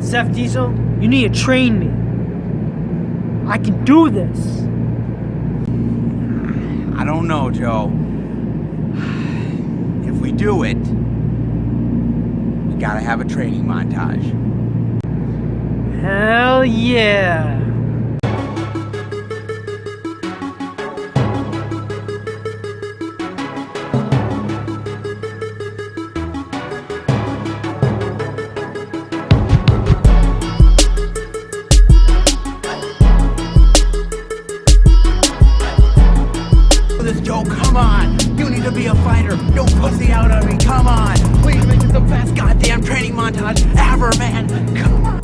Seth Diesel, you need to train me. I can do this. I don't know, Joe. If we do it, we gotta have a training montage. Hell yeah. Joe, come on! You need to be a fighter! Don't pussy out on me, come on! Please make it the best goddamn training montage ever, man! Come on!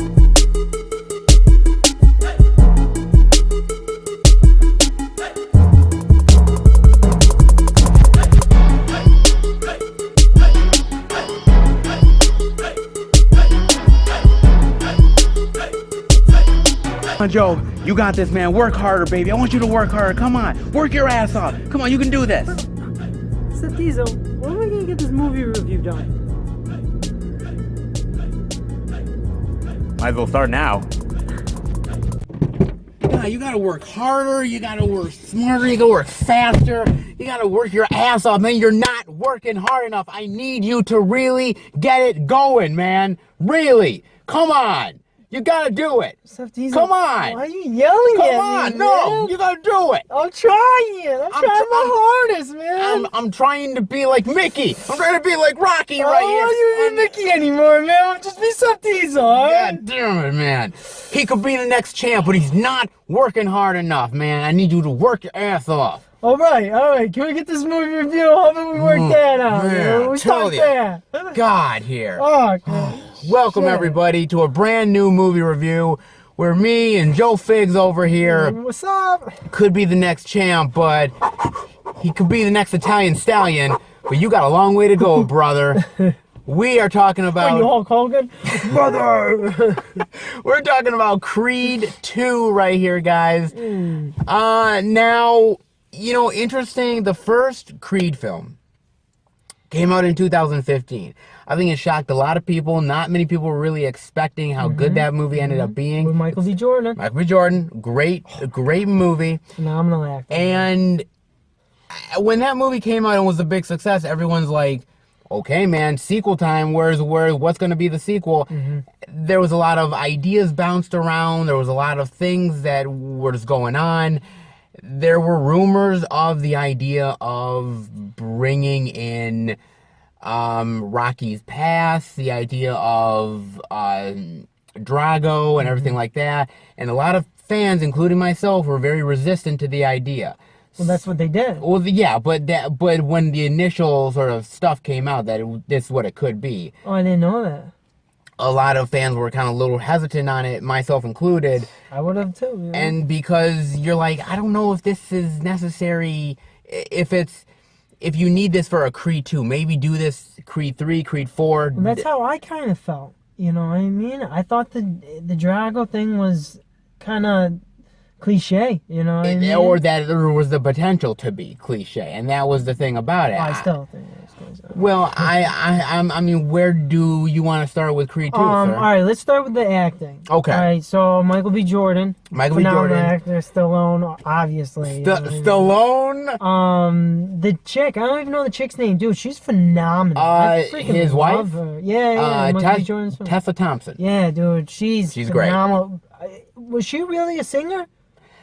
Come on, Joe, you got this, man. Work harder, baby. I want you to work harder. Come on, work your ass off. Come on, you can do this. Seth Diesel, when are we gonna get this movie review done? Might as well start now. Yeah, you gotta work harder, you gotta work smarter, you gotta work faster, you gotta work your ass off, man. You're not working hard enough. I need you to really get it going, man. Really. Come on. You gotta do it. Seth Diesel, come on. Why are you yelling at me? Come on, no, man? You gotta do it. I'm trying. I'm trying my hardest, man. I'm trying to be like Mickey. I'm trying to be like Rocky right here. I don't want you to be Mickey anymore, man. Just be Seth Diesel, alright? God damn it, man. He could be the next champ, but he's not working hard enough, man. I need you to work your ass off. Alright. Can we get this movie review? How about we work that out? Man, We start there. God here. Oh, God. Welcome everybody to a brand new movie review where me and Joe Figs over here What's up? could be the next champ, but he could be the next Italian stallion, but you got a long way to go, brother. We are talking about... Are you Hulk Hogan? Brother! We're talking about Creed 2 right here, guys. Now, you know, interesting, the first Creed film came out in 2015. I think it shocked a lot of people. Not many people were really expecting how good that movie ended up being. With Michael B. Jordan. Michael B. Jordan, great movie. Phenomenal actor. And when that movie came out and was a big success, everyone's like, okay, man, sequel time. What's going to be the sequel? There was a lot of ideas bounced around. There was a lot of things that were just going on. There were rumors of the idea of bringing in Rocky's past, the idea of Drago and everything like that. And a lot of fans, including myself, were very resistant to the idea. Well, that's what they did. Well, yeah, but when the initial sort of stuff came out that this is what it could be. Oh, I didn't know that. A lot of fans were kind of a little hesitant on it, myself included. I would have too. Yeah. And because you're like, I don't know if this is necessary, if you need this for a Creed 2, maybe do this Creed 3, Creed 4. Well, that's how I kind of felt. You know what I mean? I thought the Drago thing was kind of cliche, you know what I mean? Or that there was the potential to be cliche, and that was the thing about it. I still think it was cliche. Well, I mean, where do you want to start with Creed 2, sir? All right, let's start with the acting. Okay. All right, so Michael B. Jordan. Phenomenal actor. Stallone, obviously. Stallone? The chick, I don't even know the chick's name. Dude, she's phenomenal. I freaking his love wife? her. Yeah. Michael B. Jordan's Tessa Thompson. Yeah, dude, she's phenomenal. Great. Was she really a singer?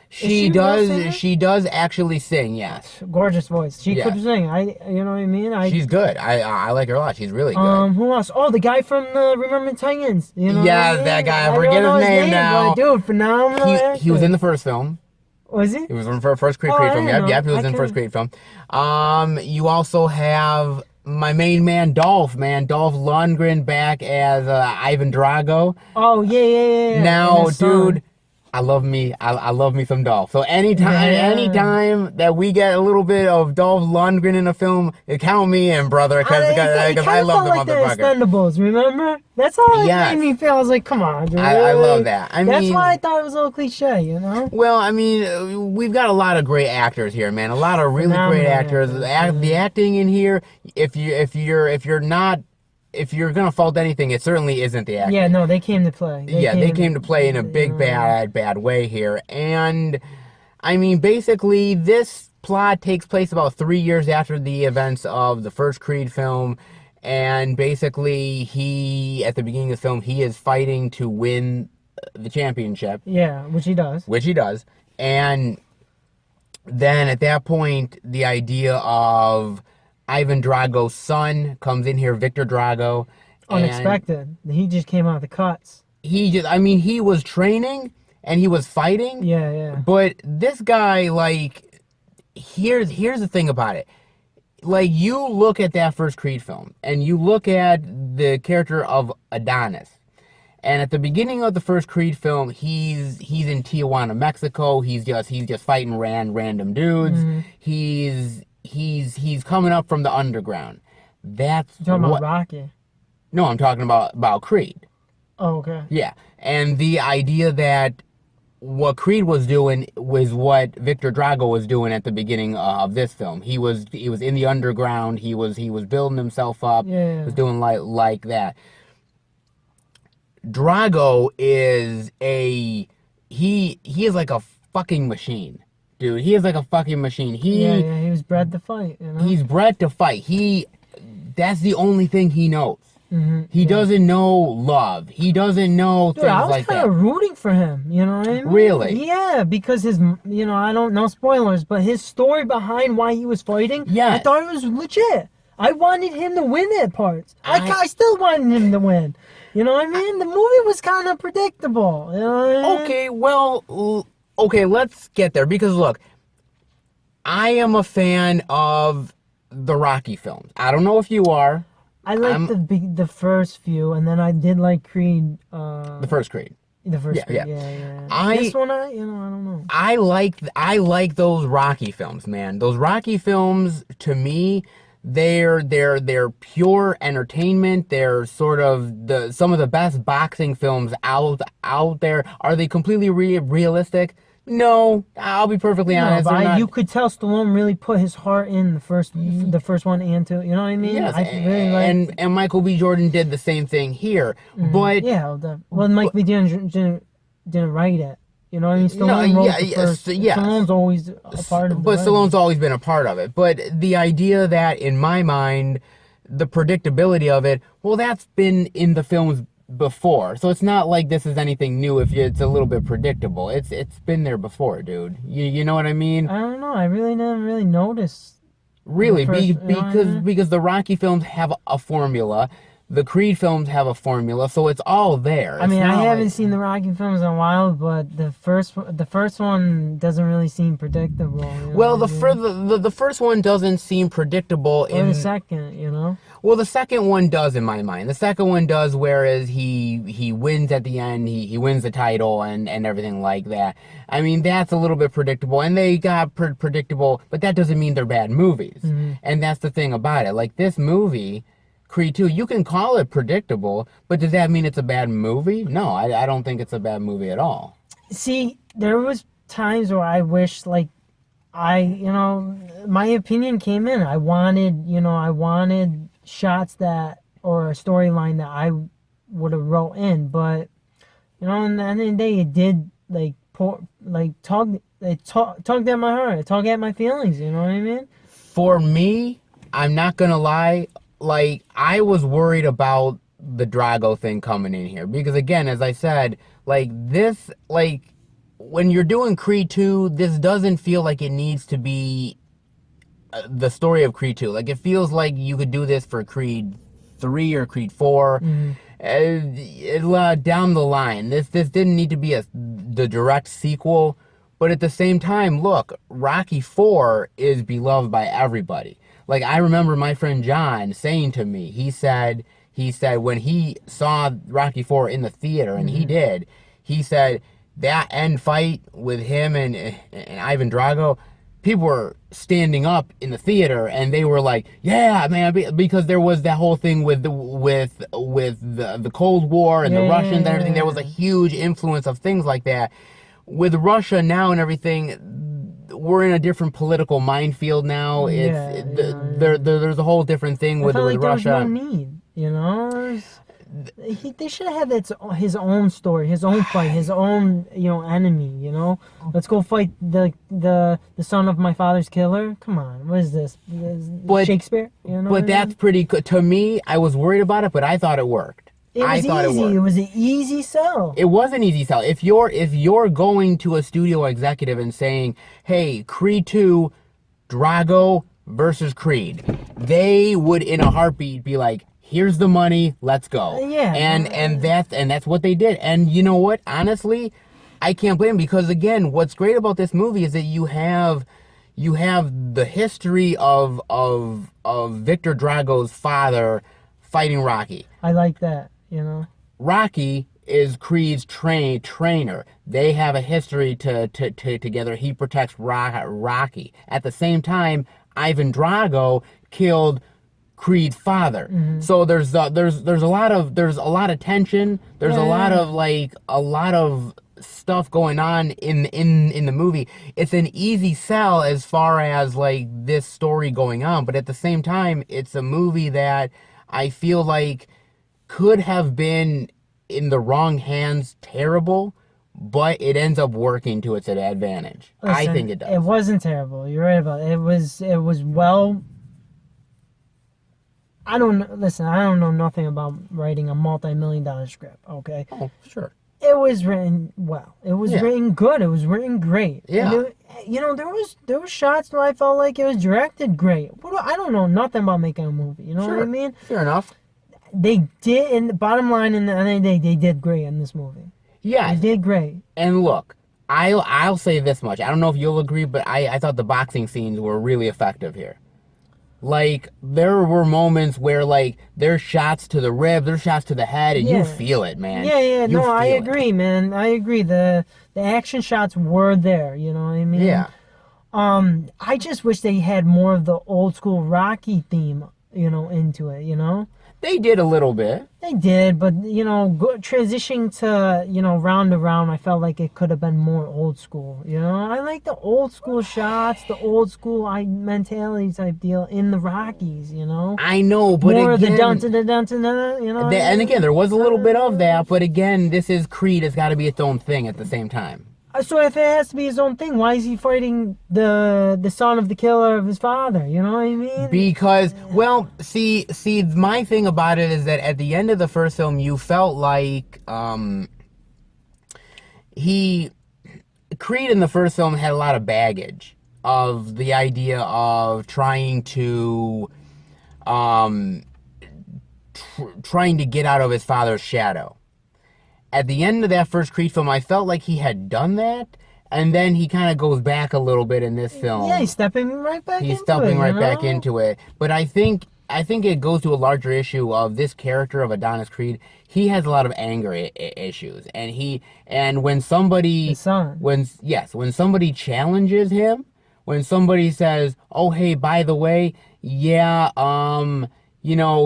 She does actually sing, yes. Gorgeous voice. She could sing. You know what I mean? She's good. I like her a lot. She's really good. Who else? Oh, the guy from Remember Titans. You know that guy. I forget his name now. Dude, phenomenal. He was in the first film. Was he? He was in the first Creed film. Yep, he was in the first Creed film. You also have my main man, Dolph Lundgren back as Ivan Drago. Oh, yeah. Now, dude, I love me some Dolph. So anytime that we get a little bit of Dolph Lundgren in a film, count me in, brother, because I love the like motherfucker. The Expendables, remember? That's how it made me feel. I was like, come on, dude. I love that. That's why I thought it was a little cliche, you know? Well, I mean, we've got a lot of great actors here, man. A lot of really great actors. The acting in here, if you're not if you're gonna fault anything, it certainly isn't the Yeah, acting. no, they came to play. Yeah, they came to play in a You big, know, bad way here. And I mean, basically, this plot takes place about 3 years after the events of the first Creed film. And basically, at the beginning of the film, he is fighting to win the championship, yeah, which he does. which he does. And then at that point, the idea of Ivan Drago's son comes in here, Victor Drago. And Unexpected. He just came out of the cuts. I mean, he was training and he was fighting. Yeah, yeah. But this guy, like, here's the thing about it. Like, you look at that first Creed film, and you look at the character of Adonis. And at the beginning of the first Creed film, he's in Tijuana, Mexico. He's just fighting random dudes. He's coming up from the underground. That's You're talking what. about Rocky. No, I'm talking about Creed. Oh, okay. Yeah, and the idea that what Creed was doing was what Victor Drago was doing at the beginning of this film. He was in the underground. He was building himself up. Yeah. Was doing like that. Drago is he is like a fucking machine, dude. He is like a fucking machine. Yeah, he was bred to fight. You know. He's bred to fight. That's the only thing he knows. He doesn't know love. He doesn't know Dude, things I was like kind that. of rooting for him, you know what I mean? Really? Yeah, because I don't know spoilers, but his story behind why he was fighting, Yes. I thought it was legit. I wanted him to win at parts. I still wanted him to win. You know what I mean? The movie was kind of predictable. You know what I mean? Okay, well, okay, let's get there because look, I am a fan of the Rocky films. I don't know if you are. I liked the first few, and then I did like Creed. The first Creed. The first Yeah, Creed, yeah. yeah. This one, I don't know. I like those Rocky films, man. Those Rocky films, to me, they're pure entertainment. They're sort of some of the best boxing films out there. Are they completely realistic? No, I'll be perfectly honest. No, they're but not. you could tell Stallone really put his heart in the first one and two. You know what I mean? Yes, I really like. and Michael B. Jordan did the same thing here, but Yeah, Mike B. didn't write it. You know what I mean? Stallone wrote the first. yes. Stallone's always a part of it. But Stallone's always been a part of it. But the idea that, in my mind, the predictability of it, well, that's been in the films before. So it's not like this is anything new if it's a little bit predictable. It's been there before, dude. You know what I mean? I don't know. I really never really noticed. Really, First, because the Rocky films have a formula. The Creed films have a formula, so it's all there. I mean, I haven't seen the Rocky films in a while, but the first one doesn't really seem predictable. You know Well, what I mean? the first one doesn't seem predictable. Or the second, you know. Well, the second one does in my mind. The second one does, whereas he wins at the end. He wins the title and everything like that. I mean, that's a little bit predictable, and they got predictable, but that doesn't mean they're bad movies. And that's the thing about it. Like this movie, Creed 2, you can call it predictable, but does that mean it's a bad movie? No, I don't think it's a bad movie at all. See, there was times where I wish, like, my opinion came in. I wanted shots or a storyline that I would have wrote in, but, you know, at the end of the day, it did, tugged at my heart. It tugged at my feelings, you know what I mean? For me, I'm not gonna lie, like, I was worried about the Drago thing coming in here. Because, again, as I said, like, this, like, when you're doing Creed 2, this doesn't feel like it needs to be the story of Creed 2. Like, it feels like you could do this for Creed 3 or Creed 4. Down the line. This didn't need to be the direct sequel. But at the same time, look, Rocky 4 is beloved by everybody. Like, I remember my friend John saying to me, he said when he saw Rocky 4 in the theater, and he said that end fight with him and Ivan Drago, people were standing up in the theater and they were like, yeah, man, because there was that whole thing with the Cold War and the Russians and everything. There was a huge influence of things like that. With Russia now and everything, we're in a different political minefield now. There's a whole different thing with like Russia. There was no need. You know, they should have had his own story, his own fight, his own enemy. You know, let's go fight the son of my father's killer. Come on, what is this? Shakespeare? You know, but that's pretty good to me. I was worried about it, but I thought it worked. I thought easy. it worked. It was an easy sell. It was an easy sell. If you're going to a studio executive and saying, "Hey, Creed 2, Drago versus Creed," they would in a heartbeat be like, "Here's the money, let's go." Yeah. And that's what they did. And you know what? Honestly, I can't blame them, because again, what's great about this movie is that you have the history of Victor Drago's father fighting Rocky. I like that. You know, Rocky is Creed's trainer. They have a history together. He protects Rocky. At the same time, Ivan Drago killed Creed's father. Mm-hmm. So there's a lot of tension. There's a lot of stuff going on in the movie. It's an easy sell as far as like this story going on, but at the same time, it's a movie that I feel like could have been in the wrong hands terrible, but it ends up working to its advantage. Listen, I think it does. It wasn't terrible. You're right about it. It was well. I don't know nothing about writing a multi-million-dollar script. Okay. Oh, sure. It was written well. It was written good. It was written great. Yeah. There was shots where I felt like it was directed great. I don't know nothing about making a movie. You know what I mean? Fair enough. They did, in the bottom line, in the end of the day, they did great in this movie. Yeah. They did great. And look, I'll say this much. I don't know if you'll agree, but I thought the boxing scenes were really effective here. Like, there were moments where, like, there's shots to the rib, there's shots to the head, and you feel it, man. Yeah. No, I agree, man. I agree. The action shots were there. You know what I mean? Yeah. I just wish they had more of the old school Rocky theme, into it. They did a little bit. They did, but transitioning to round to round, I felt like it could have been more old school. I like the old school shots, the old school mentality type deal in the Rockies. I know, but more again, of the dun to the dun to the, and again, there was a little bit of that, but again, this is Creed. It's got to be its own thing at the same time. So if it has to be his own thing, why is he fighting the son of the killer of his father? You know what I mean? Because, well, see, my thing about it is that at the end of the first film, you felt like Creed in the first film had a lot of baggage of the idea of trying to get out of his father's shadow. At the end of that first Creed film, I felt like he had done that, and then he kind of goes back a little bit in this film. Yeah, he's stepping right back into it. But I think it goes to a larger issue of this character of Adonis Creed. He has a lot of anger issues, and when somebody when somebody challenges him, when somebody says, "Oh, hey, by the way,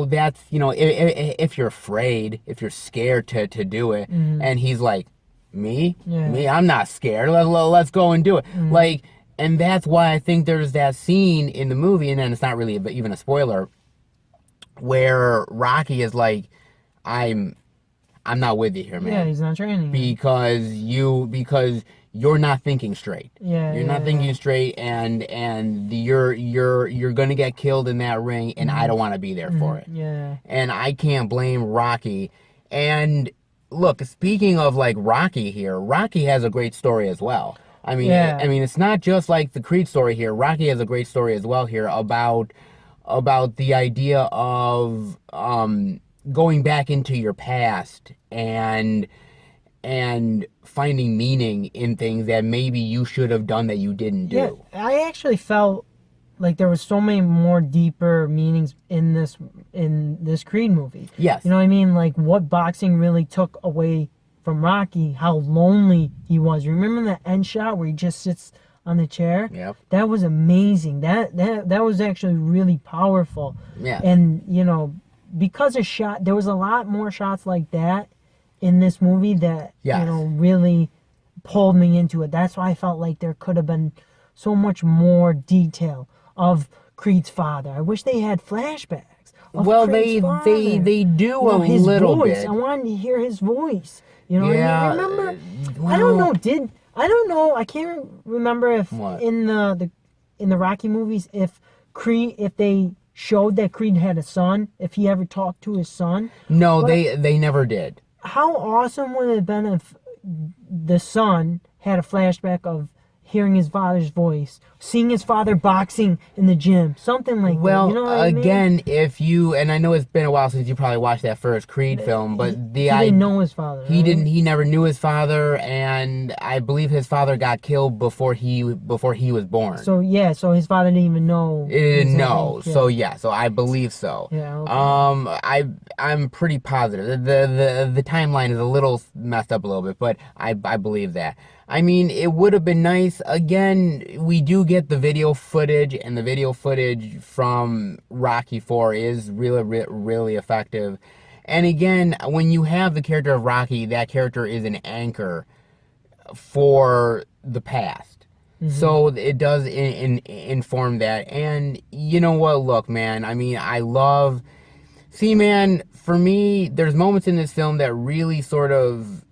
that's, if you're afraid, if you're scared to do it," and he's like, me, I'm not scared. Let's go and do it. Like, and that's why I think there's that scene in the movie, and then it's not really even a spoiler, where Rocky is like, I'm not with you here, man. Yeah, he's not training. Because you're not thinking straight. You're not thinking straight, and you're gonna get killed in that ring, and I don't want to be there for it. Yeah. And I can't blame Rocky. And look, speaking of like Rocky here, Rocky has a great story as well. I mean, it's not just like the Creed story here. Rocky has a great story as well here about the idea of going back into your past and finding meaning in things that maybe you should have done that you didn't do. Yeah, I actually felt like there was so many more deeper meanings in this Creed movie. Yes. You know what I mean? Like what boxing really took away from Rocky, how lonely he was. Remember that end shot where he just sits on the chair? Yep. That was amazing. That was actually really powerful. Yeah. And, because there was a lot more shots like that in this movie that, really pulled me into it. That's why I felt like there could have been so much more detail of Creed's father. I wish they had flashbacks of Well, Creed's father. they do You know, a his little voice. bit. I wanted to hear his voice. You know what I Yeah. mean? Remember? I don't Well, know. I don't know. I can't remember if what? in the Rocky movies if they showed that Creed had a son, if he ever talked to his son. No, But they never did. how awesome would it have been if the son had a flashback of hearing his father's voice, seeing his father boxing in the gym, something like that. You Well, know what I mean? again, if you and I know it's been a while since you probably watched that first Creed film, He, but he didn't know his father, he right? didn't he never knew his father, and I believe his father got killed before he was born. So yeah, so his father didn't even know exactly. No, Yeah, so yeah, so I believe so. yeah, okay. I'm pretty positive. The timeline is a little messed up a little bit, but I believe that. I mean, it would have been nice. Again, we do get the video footage, and the video footage from Rocky 4 is really effective. And again, when you have the character of Rocky, that character is an anchor for the past. So it does inform that. And you know what? Look, man, I mean, see, man, for me, there's moments in this film that really sort of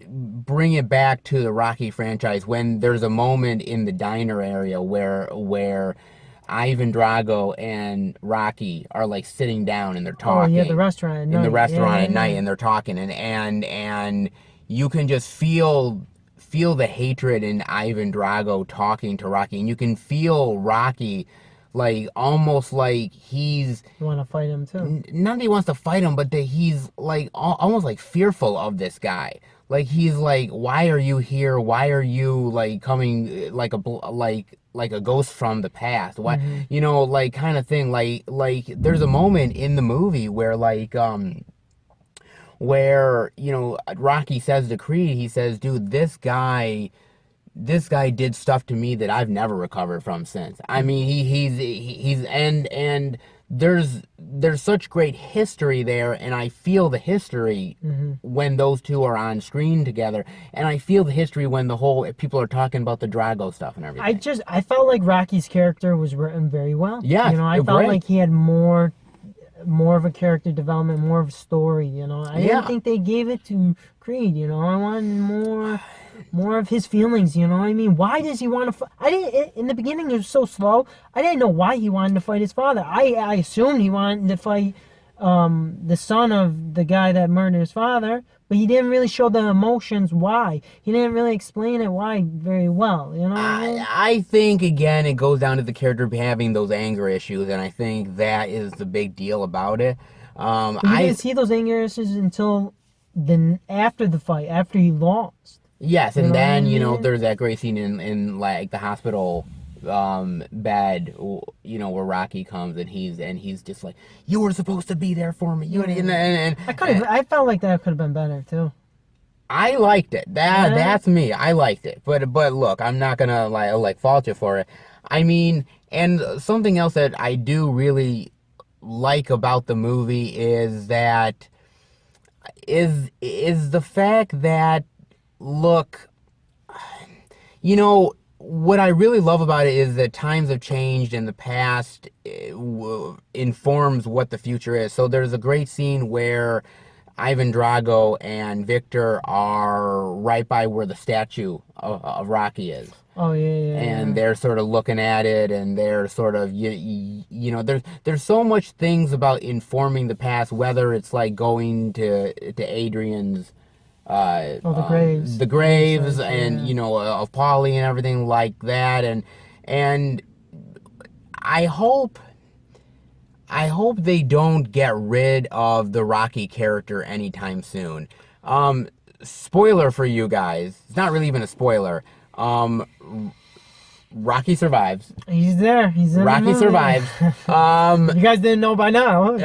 bring it back to the Rocky franchise when there's a moment in the diner area where Ivan Drago and Rocky are like sitting down and they're Oh yeah, the talking restaurant at in the night. Yeah, restaurant yeah, at night yeah. and they're talking and you can just feel the hatred in Ivan Drago talking to Rocky, and you can feel Rocky like almost like he's You want to fight him too? not that he wants to fight him, but that he's like almost like fearful of this guy. Like he's like, why are you here? Why are you like coming like a ghost from the past? Why, you know, like kind of thing. Like there's a moment in the movie where where you know Rocky says to Creed, he says, "Dude, this guy did stuff to me that I've never recovered from since." I mean, he's and there's such great history there, and I feel the history when those two are on screen together, and I feel the history when the whole people are talking about the Drago stuff and everything. I felt like Rocky's character was written very well. Yes, You know, I felt great. like he had more of a character development, more of a story, you know. I Yeah. didn't think they gave it to Creed, you know. I wanted more of his feelings, you know what I mean? Why does he want to I didn't in the beginning it was so slow. I didn't know why he wanted to fight his father. I assumed he wanted to fight the son of the guy that murdered his father, but he didn't really show the emotions why. He didn't really explain it why very well, you know what I mean? I think again it goes down to the character having those anger issues, and I think that is the big deal about it. But you didn't see those anger issues until after the fight, after he lost. Yes, You and know what I then you know mean? there's that great scene in like the hospital bed, you know, where Rocky comes and he's just like, you were supposed to be there for me. I felt like that could have been better too. I liked it. Yeah. That's me. I liked it. But look, I'm not gonna like fault you for it. I mean, and something else that I do really like about the movie is that is the fact that, look, you know, what I really love about it is that times have changed and the past informs what the future is. So there's a great scene where Ivan Drago and Victor are right by where the statue of Rocky is. Oh yeah. And they're sort of looking at it, and they're sort of you know there's so much things about informing the past, whether it's like going to Adrian's the graves and you know of Polly and everything like that, and I hope they don't get rid of the Rocky character anytime soon. Spoiler for you guys, it's not really even a spoiler. Rocky survives. He's there. He's in Rocky the movie. survives. You guys didn't know by now.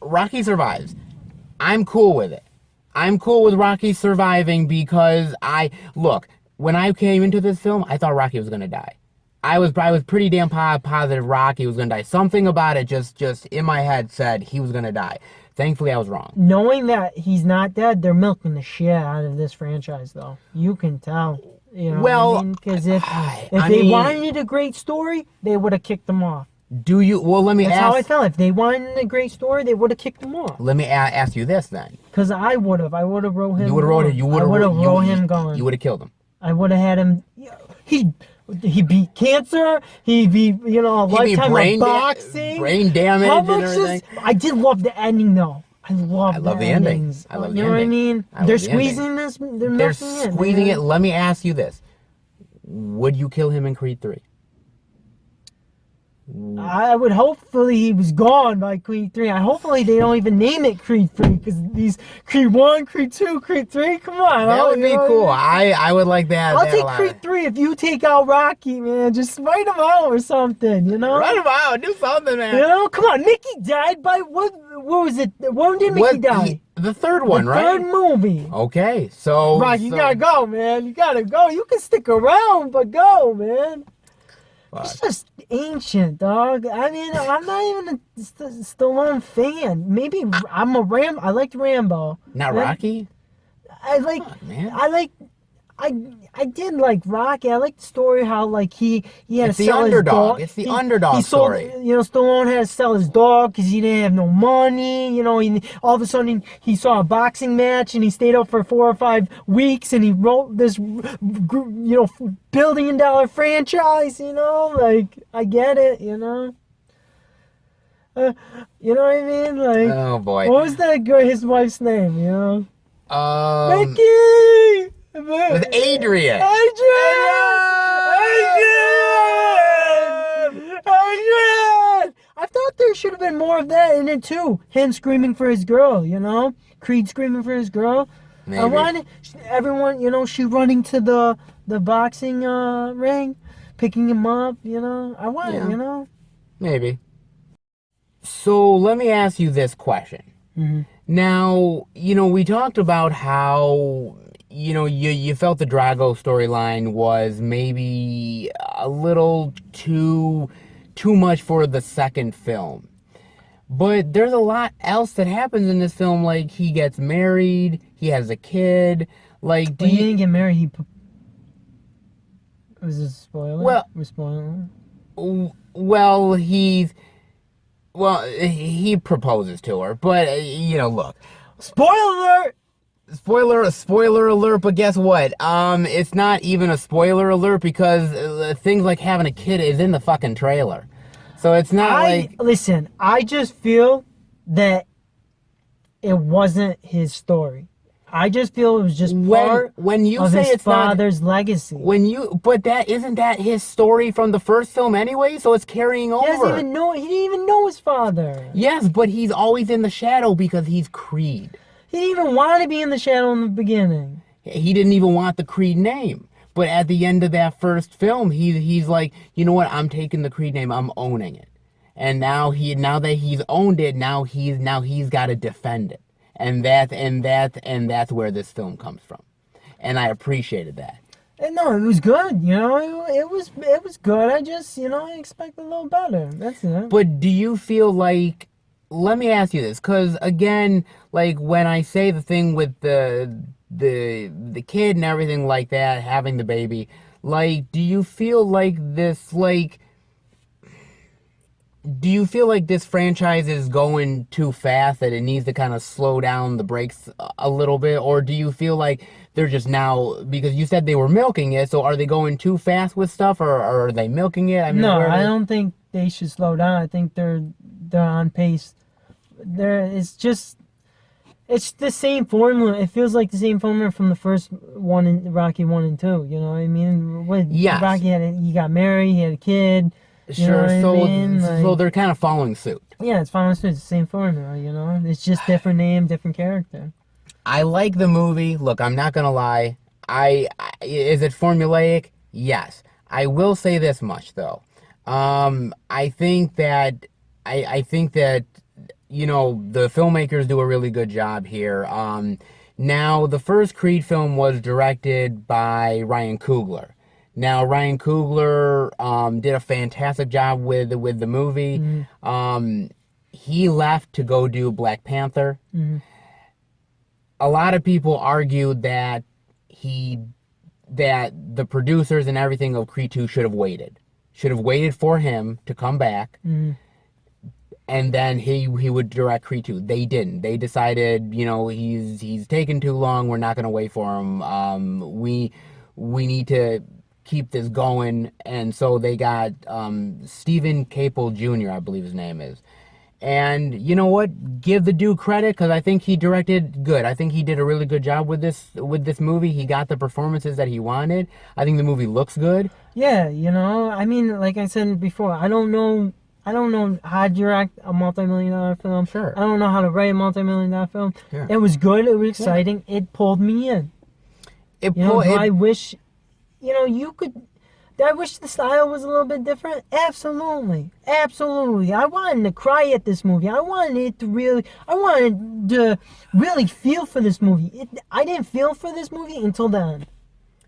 Rocky survives. I'm cool with it. I'm cool with Rocky surviving because when I came into this film, I thought Rocky was gonna die. I was pretty damn positive Rocky was gonna die. Something about it just in my head said he was gonna die. Thankfully, I was wrong. Knowing that he's not dead, they're milking the shit out of this franchise, though. You can tell. You know Well, what I mean? Because if I they mean- wanted a great story, they would have kicked him off. Do you? Well, let me That's how I ask. felt. If they wanted a great story, they would have kicked him off. Let me ask you this then. Cause I would have. I would have wrote him. You would have wrote it. I would have wrote him You gone. would have killed him. I would have had him. He he beat cancer. He beat a lifetime of boxing. Brain damage How and much everything. I did love the ending though. I love the ending. endings. I love the You know what I ending. mean? I love They're the ending. squeezing this. They're They're milking it, squeezing man. it. Let me ask you this: would you kill him in Creed 3? I would hopefully he was gone by Creed 3. Hopefully they don't even name it Creed 3 because these Creed 1, Creed 2, Creed 3. Come on, That would be cool. I would like that. I'll that take a lot. Creed 3 if you take out Rocky, man. Just write him out or something, Run him out. Do something, man. Come on. Mickey died by what was it? When did Mickey die? The third one, the right? Third movie. Okay, so Rocky, you gotta go, man. You gotta go. You can stick around, but go, man. It's just ancient, dog. I mean, I'm not even a Stallone fan. Maybe I'm a Ram. I liked Rambo. Not Man, Rocky. I like. Come on, man. I like. I did like Rocky. I like the story how like he had It's to the sell underdog. his dog. It's the underdog he sold, story. Stallone had to sell his dog because he didn't have no money. All of a sudden he saw a boxing match and he stayed up for 4 or 5 weeks and he wrote this billion-dollar franchise. Like I get it. You know what I mean? Like, Oh boy. what was that girl? His wife's name? Mickey. With Adrian. Adrian! I thought there should have been more of that in it too. Him screaming for his girl, Creed screaming for his girl. Maybe. I wanted everyone, she running to the boxing ring, picking him up, I want it, Yeah. Maybe. So let me ask you this question. Mm-hmm. Now, we talked about how, you felt the Drago storyline was maybe a little too much for the second film. But there's a lot else that happens in this film. Like, he gets married, he has a kid. Like, He didn't get married. Was this a spoiler? Well- We're spoiling. Well, he proposes to her, but look, Spoiler! spoiler alert. But guess what? It's not even a spoiler alert because things like having a kid is in the fucking trailer, so it's not Listen, I just feel that it wasn't his story. I just feel it was just part when you of say his it's not father's legacy. but that isn't that his story from the first film anyway, so it's carrying over. He didn't even know his father. Yes, but he's always in the shadow because he's Creed. He didn't even want to be in the shadow in the beginning. He didn't even want the Creed name. But at the end of that first film, he's like, you know what? I'm taking the Creed name. I'm owning it. And now that he's owned it, now he's got to defend it. And that's where this film comes from. And I appreciated that. And no, it was good. It was good. I just I expected a little better. That's it. But do you feel like? Let me ask you this, because again, like when I say the thing with the kid and everything like that, having the baby, like, do you feel like this franchise is going too fast, that it needs to kind of slow down the brakes a little bit? Or do you feel like they're just now, because you said they were milking it, so are they going too fast with stuff, or are they milking it? I mean, No, I don't think they should slow down. I think they're on pace. It's the same formula. It feels like the same formula from the first one in Rocky 1 and 2. You know what I mean? Yes. Rocky he got married, he had a kid. Sure. So they're kind of following suit. Yeah, it's following suit. It's the same formula. It's just different name, different character. I like the movie. Look, I'm not gonna lie. Is it formulaic? Yes. I will say this much though. I think that the filmmakers do a really good job here. Now, the first Creed film was directed by Ryan Coogler. Now, Ryan Coogler did a fantastic job with the movie. Mm-hmm. He left to go do Black Panther. Mm-hmm. A lot of people argued that the producers and everything of Creed 2 should have waited. should have waited for him to come back, and then he would direct Creed 2. They didn't. They decided, he's taken too long. We're not going to wait for him. We need to keep this going, and so they got Stephen Capel Jr., I believe his name is. And you know what? Give the dude credit, because I think he directed good. I think he did a really good job with this movie. He got the performances that he wanted. I think the movie looks good. Yeah, I mean, like I said before, I don't know how to direct a multi-million-dollar film. Sure. I don't know how to write a multi-million-dollar film. Sure. It was good. It was exciting. Yeah. It pulled me in. I wish, you could. Do I wish the style was a little bit different? Absolutely. Absolutely. I wanted to cry at this movie. I wanted to really feel for this movie. I didn't feel for this movie until the end.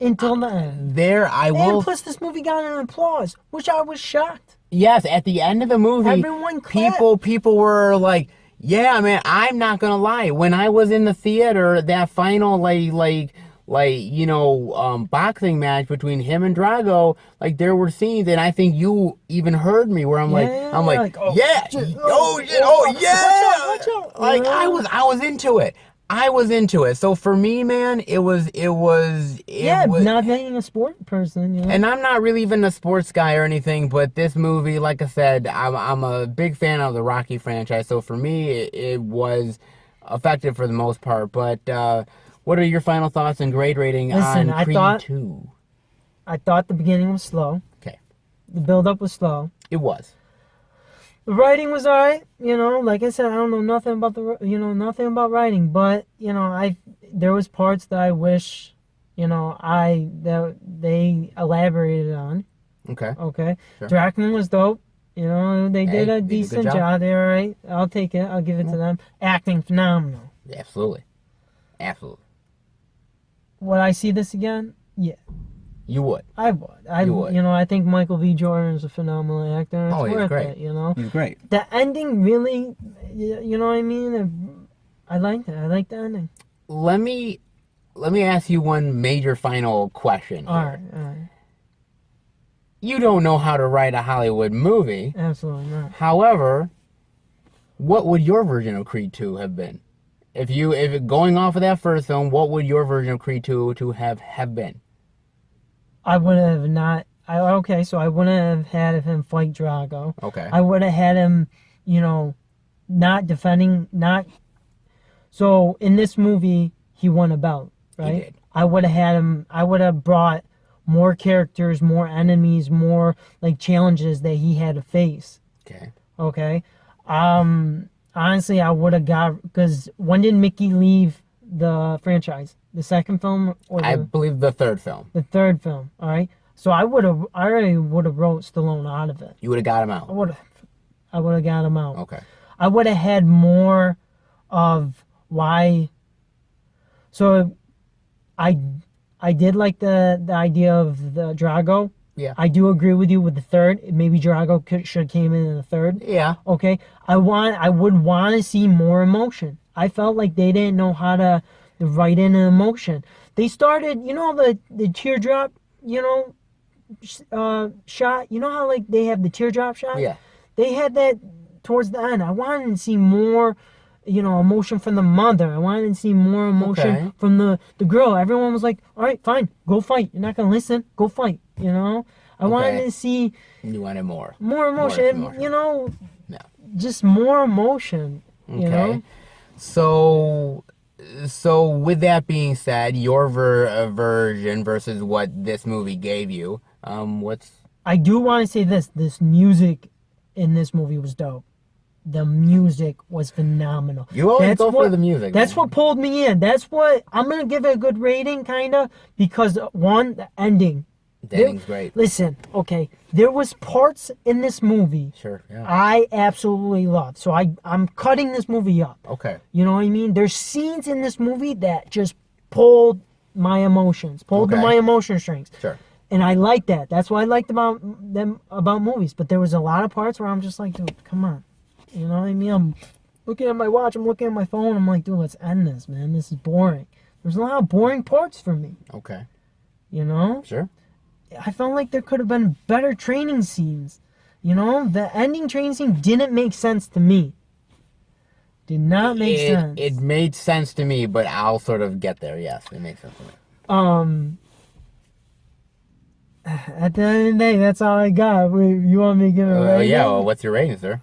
Until the end. And plus this movie got an applause, which I was shocked. Yes, at the end of the movie, everyone clapped. People were like, yeah, man, I'm not going to lie. When I was in the theater, that final, boxing match between him and Drago, there were scenes, and I think you even heard me where I'm like, yeah. Watch out. I was into it. So for me, man, it was not being a sport person, And I'm not really even a sports guy or anything, but this movie, like I said, I'm a big fan of the Rocky franchise. So for me, it was effective for the most part. But what are your final thoughts and grade rating on Creed 2? I thought the beginning was slow. Okay. The build-up was slow. It was. The writing was alright, like I said, I don't know nothing about nothing about writing, but, there was parts that I wish, that they elaborated on. Okay. Okay. Sure. Dracula was dope. They did a decent job there, right? I'll take it. I'll give it to them. Acting phenomenal. Absolutely. Would I see this again? Yeah. You would. I would. You would. I think Michael B. Jordan is a phenomenal actor. It's worth great. It, He's great. The ending really, you know what I mean? I liked it. I liked the ending. Let me ask you one major final question here. All right. You don't know how to write a Hollywood movie. Absolutely not. However, what would your version of Creed 2 have been? If going off of that first film, what would your version of Creed 2 have been? I would have not. So I wouldn't have had him fight Drago. Okay. I would have had him, not defending, not. So in this movie, he won a belt, right? He did. I would have had him. I would have brought more characters, more enemies, more challenges that he had to face. Okay. Okay. Honestly, I would have because when did Mickey leave the franchise? The second film, I believe the third film. The third film. All right. So I already would have wrote Stallone out of it. You would have got him out. I would have got him out. Okay. I would have had more of why. So, I did like the idea of the Drago. Yeah. I do agree with you with the third. Maybe Drago should have came in the third. Yeah. Okay. I would want to see more emotion. I felt like they didn't know how to write in an emotion. They started, the teardrop, shot. You know how they have the teardrop shot? Yeah. They had that towards the end. I wanted to see more, emotion from the mother. I wanted to see more emotion from the girl. Everyone was like, all right, fine, go fight. You're not going to listen. Go fight, I wanted to see... You wanted more. More emotion. Just more emotion, Okay. So with that being said, your version versus what this movie gave you, I do want to say this music in this movie was dope. The music was phenomenal. You always go for the music. That's what pulled me in. That's what I'm gonna give it a good rating, kinda, because one, the ending. The ending's great. Listen, okay, there was parts in this movie. Sure. Yeah. I absolutely loved. So I'm cutting this movie up. Okay. You know what I mean? There's scenes in this movie that just pulled my emotions, my emotion strings. Sure. And I like that. That's what I liked about movies. But there was a lot of parts where I'm just like, dude, come on. You know what I mean? I'm looking at my watch. I'm looking at my phone. I'm like, dude, let's end this, man. This is boring. There's a lot of boring parts for me. Okay. You know? Sure. I felt like there could have been better training scenes. You know, the ending training scene didn't make sense to me. Did not make sense. It made sense to me, but I'll sort of get there. Yes, it makes sense to me. At the end of the day, that's all I got. You want me to give it a rating? Yeah, well, what's your rating, sir?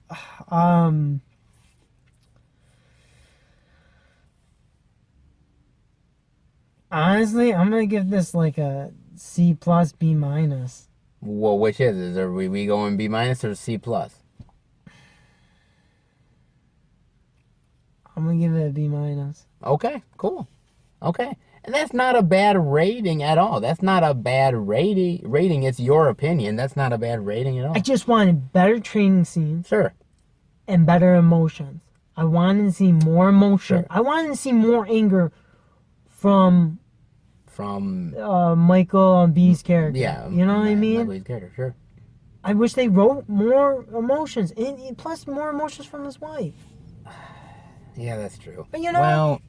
Honestly, I'm gonna give this like a C plus B minus. Well, which is? Are we going B minus or C plus? I'm gonna give it a B minus. Okay, cool. Okay. And that's not a bad rating at all. That's not a bad rating. It's your opinion. That's not a bad rating at all. I just wanted better training scenes Sure. and better emotions. I wanted to see more emotion. Sure. I wanted to see more anger from Michael B's character. Yeah. You know what I mean? Michael B's character, sure. I wish they wrote more emotions, and plus more emotions from his wife. Yeah, that's true. But you know, well,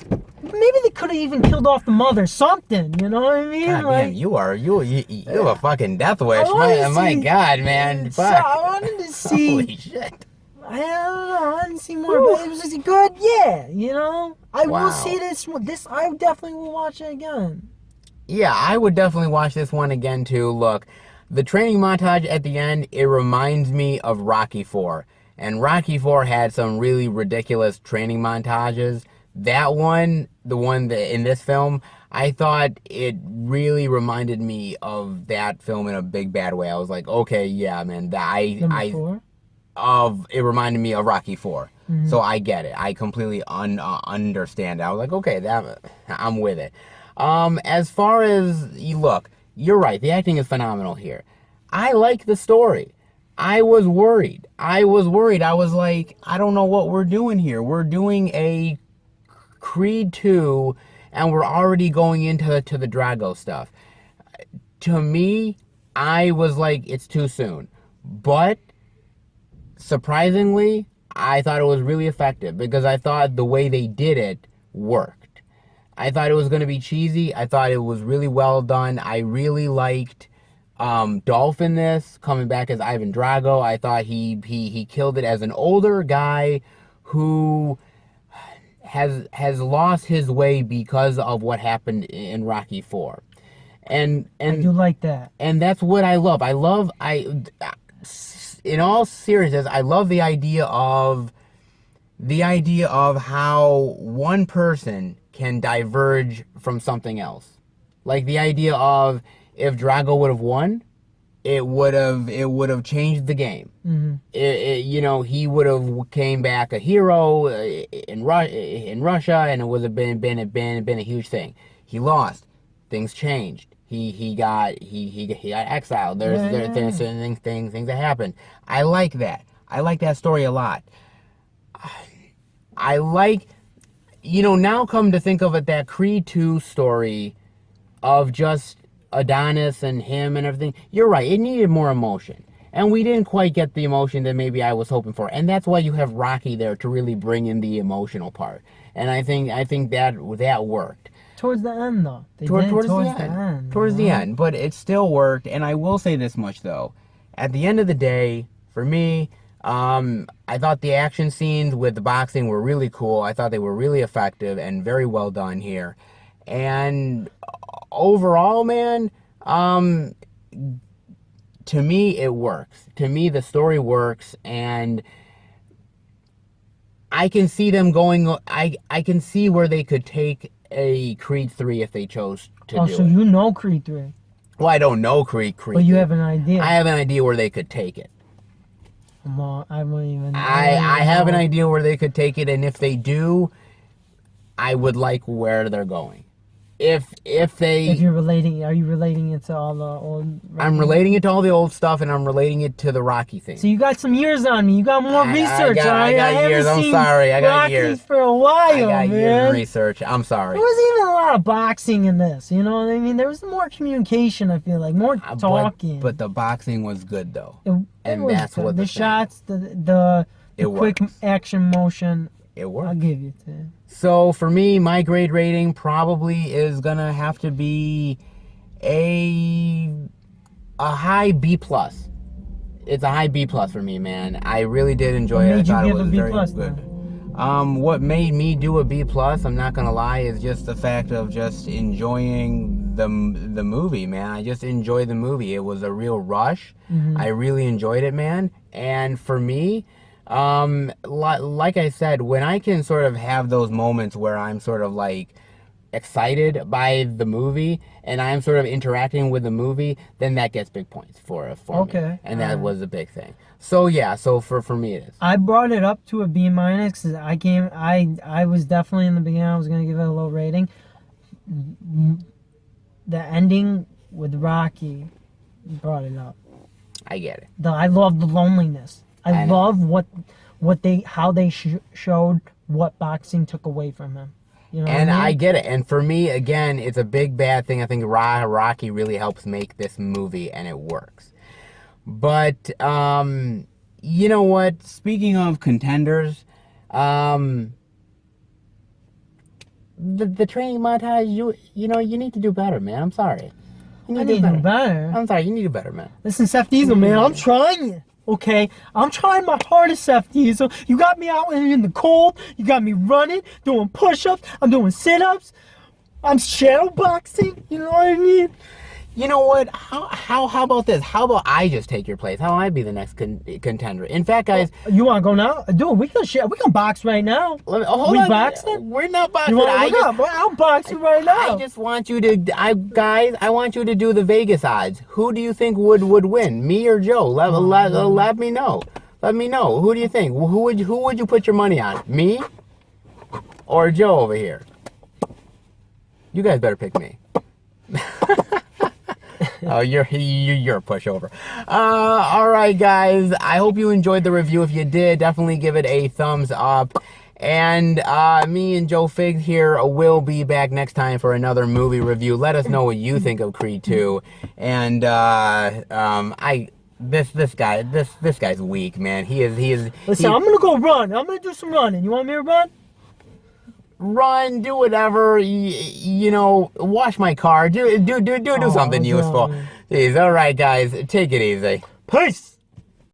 maybe they could have even killed off the mother, something. You know what I mean? God like, damn, you have a fucking death wish. My see, God, man. So Fuck. I wanted to see. Holy shit. I don't know. I wanted to see more, but it was just good. Yeah, you know. I will Wow. see this. I definitely will watch it again. Yeah, I would definitely watch this one again too. Look, the training montage at the end, it reminds me of Rocky IV. And Rocky IV had some really ridiculous training montages. That one, the one that in this film, I thought it really reminded me of that film in a big bad way. I was like, okay, yeah, man, Number 4? It reminded me of Rocky IV. Mm-hmm. So I get it. I completely understand it. I was like, okay, I'm with it. As far as look, you're right. The acting is phenomenal here. I like the story. I was worried. I was like, I don't know what we're doing here. We're doing a Creed 2, and we're already going into the Drago stuff. To me, I was like, it's too soon. But surprisingly, I thought it was really effective because I thought the way they did it worked. I thought it was going to be cheesy. I thought it was really well done. I really liked Dolph in this, coming back as Ivan Drago. I thought he killed it as an older guy who has lost his way because of what happened in Rocky IV. And I do like that. And that's what I love. In all seriousness, I love the idea of how one person can diverge from something else. Like the idea of if Drago would have won, it would have changed the game. Mm-hmm. He would have came back a hero in Russia, and it would have been a huge thing. He lost, things changed. He got exiled. There's certain things that happened. I like that. I like that story a lot. I like, now come to think of it, that Creed 2 story of just Adonis and him and everything. You're right. It needed more emotion. And we didn't quite get the emotion that maybe I was hoping for. And that's why you have Rocky there to really bring in the emotional part. And I think that worked. Towards the end, though. Towards the end. But it still worked. And I will say this much, though. At the end of the day, for me, I thought the action scenes with the boxing were really cool. I thought they were really effective and very well done here. And overall, man, to me, it works. To me, the story works. And I can see them going... I can see where they could take a Creed 3 if they chose to do it. Oh, so you know Creed 3. Well, I don't know Creed. But you have an idea. I have an idea where they could take it. I wouldn't even... I have an idea where they could take it, and if they do, I would like where they're going. If you're relating, are you relating it to all the old... I'm relating it to all the old stuff, and I'm relating it to the Rocky thing. So you got some years on me. You got more research. I got years. I'm sorry. I got Rocky years. For a while, I got man. years of research. I'm sorry. There wasn't even a lot of boxing in this. You know what I mean? There was more communication, I feel like. More talking. But the boxing was good, though. It was that's good. What the shots, the quick action motion. It worked. I'll give you that. So for me, my grade rating probably is gonna have to be a a high B plus. It's a high B plus for me, man. I really did enjoy What it. I made you thought it give a was B very plus good. then? What made me do a B plus, I'm not gonna lie, is just the fact of just enjoying the movie, man. I just enjoyed the movie. It was a real rush. I really enjoyed it, man. And for me, like I said, when I can sort of have those moments where I'm sort of like excited by the movie and I'm sort of interacting with the movie, then that gets big points for me. Okay. And that was a big thing. So yeah, so for me it is. I brought it up to a B minus because I was definitely in the beginning, I was gonna give it a low rating. The ending with Rocky brought it up. I get it. I love the loneliness. I know. love how they showed what boxing took away from him. You know And what I I mean? get it. And for me, again, it's a big bad thing. I think Rocky really helps make this movie, and it works. But you know what? Speaking of contenders, the training montage, you need to do better, man. I'm sorry. You I need need to do better. I'm sorry. You need to do better, man. Listen, Seth Diesel, man, I'm trying it. Okay, I'm trying my hardest, Seth Diesel. You got me out in the cold. You got me running, doing push-ups. I'm doing sit-ups. I'm shadow boxing. You know what I mean? You know what? How about this? How about I just take your place? How I be the next contender? In fact, guys, You want to go now? Dude, we can box right now. hold we on. boxing? We're not boxing. I'll box you right now. I just want you to, I want you to do the Vegas odds. Who do you think would win, me or Joe? Let me know. Let me know. Who do you think? Who would you put your money on? Me or Joe over here? You guys better pick me. Oh, you're a pushover. All right, guys. I hope you enjoyed the review. If you did, definitely give it a thumbs up. And me and Joe Fig here will be back next time for another movie review. Let us know what you think of Creed 2. And this guy's weak, man. He is. Listen, I'm gonna go run. I'm gonna do some running. You want me to run? Run, do whatever, wash my car, do something useful. man. Jeez, all right, guys, take it easy. Peace.